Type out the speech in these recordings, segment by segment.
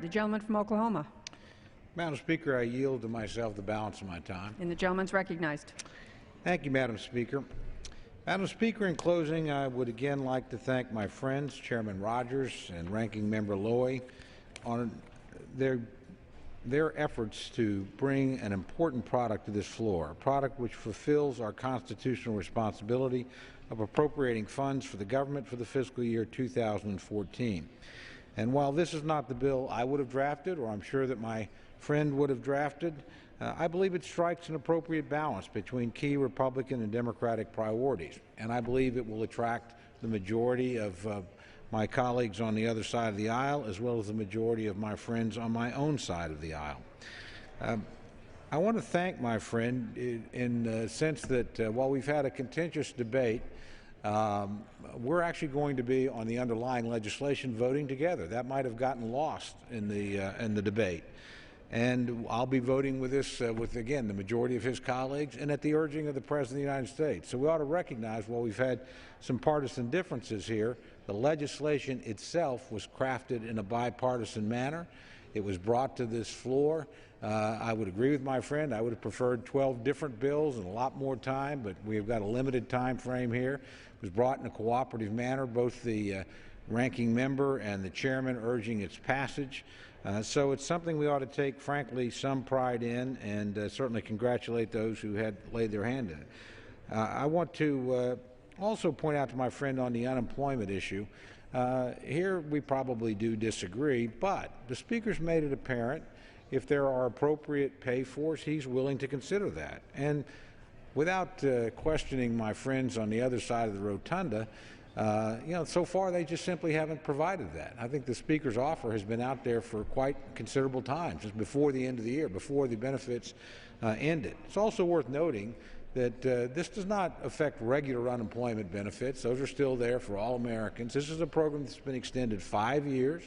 carried. The gentleman from Oklahoma. Madam Speaker, I yield to myself the balance of my time. And the gentleman's recognized. Thank you, Madam Speaker. Madam Speaker, in closing, I would again like to thank my friends, Chairman Rogers and Ranking Member Lowy, on their efforts to bring an important product to this floor, a product which fulfills our constitutional responsibility of appropriating funds for the government for the fiscal year 2014. And while this is not the bill I would have drafted, or I'm sure that my friend would have drafted, I believe it strikes an appropriate balance between key Republican and Democratic priorities, and I believe it will attract the majority of my colleagues on the other side of the aisle, as well as the majority of my friends on my own side of the aisle. I want to thank my friend in the sense that while we've had a contentious debate, we're actually going to be on the underlying legislation voting together. That might have gotten lost in the debate. And I'll be voting with this with, again, the majority of his colleagues and at the urging of the President of the United States. So we ought to recognize, while we've had some partisan differences here, the legislation itself was crafted in a bipartisan manner. It was brought to this floor. I would agree with my friend. I would have preferred 12 different bills and a lot more time, but we have got a limited time frame here. It was brought in a cooperative manner, both the ranking member and the chairman urging its passage. So it's something we ought to take, frankly, some pride in, and certainly congratulate those who had laid their hand in it. I want to also point out to my friend on the unemployment issue, here we probably do disagree, but the Speaker's made it apparent if there are appropriate pay-fors, he's willing to consider that. And without questioning my friends on the other side of the rotunda, so far they just simply haven't provided that. I think the Speaker's offer has been out there for quite considerable time, just before the end of the year, before the benefits ended. It's also worth noting that this does not affect regular unemployment benefits. Those are still there for all Americans. This is a program that's been extended 5 years.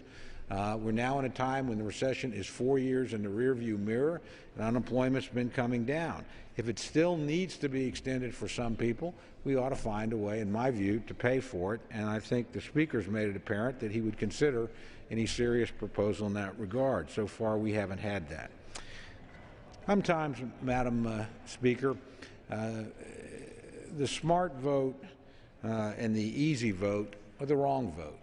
We're now in a time when the recession is 4 years in the rearview mirror and unemployment's been coming down. If it still needs to be extended for some people, we ought to find a way, in my view, to pay for it, and I think the Speaker's made it apparent that he would consider any serious proposal in that regard. So far, we haven't had that. Sometimes, Madam Speaker, the smart vote and the easy vote are the wrong vote.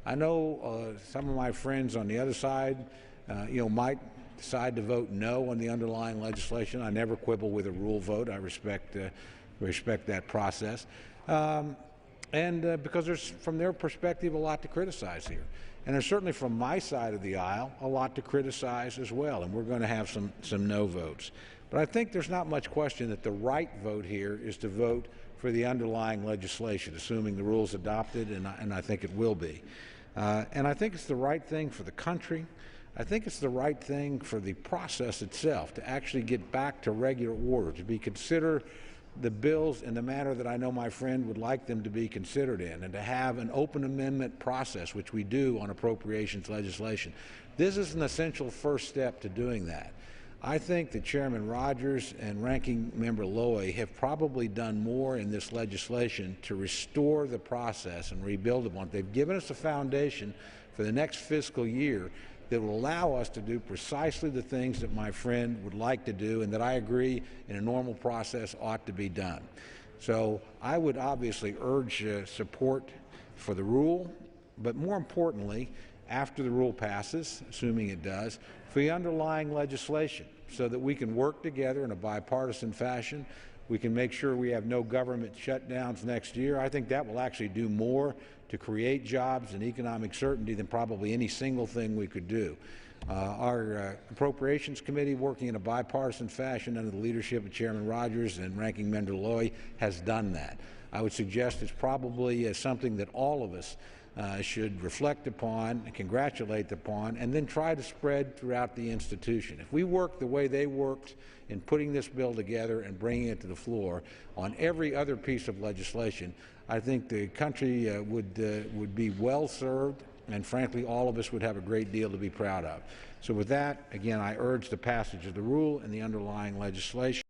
I know some of my friends on the other side, might decide to vote no on the underlying legislation. I never quibble with a rule vote. I respect that process, because there's, from their perspective, a lot to criticize here, and there's certainly from my side of the aisle a lot to criticize as well. And we're going to have some no votes. But I think there's not much question that the right vote here is to vote for the underlying legislation, assuming the rule's adopted, and I think it will be. And I think it's the right thing for the country. I think it's the right thing for the process itself to actually get back to regular order, to consider the bills in the manner that I know my friend would like them to be considered in, and to have an open amendment process, which we do on appropriations legislation. This is an essential first step to doing that. I think that Chairman Rogers and Ranking Member Lowy have probably done more in this legislation to restore the process and rebuild upon it. They've given us a foundation for the next fiscal year that will allow us to do precisely the things that my friend would like to do and that I agree in a normal process ought to be done. So I would obviously urge support for the rule, but more importantly, after the rule passes, assuming it does, for the underlying legislation, so that we can work together in a bipartisan fashion. We can make sure we have no government shutdowns next year. I think that will actually do more to create jobs and economic certainty than probably any single thing we could do. Our Appropriations Committee, working in a bipartisan fashion under the leadership of Chairman Rogers and Ranking Member Lowy, has done that. I would suggest it's probably something that all of us should reflect upon, congratulate upon, and then try to spread throughout the institution. If we work the way they worked in putting this bill together and bringing it to the floor on every other piece of legislation, I think the country would be well served, and frankly, all of us would have a great deal to be proud of. So with that, again, I urge the passage of the rule and the underlying legislation.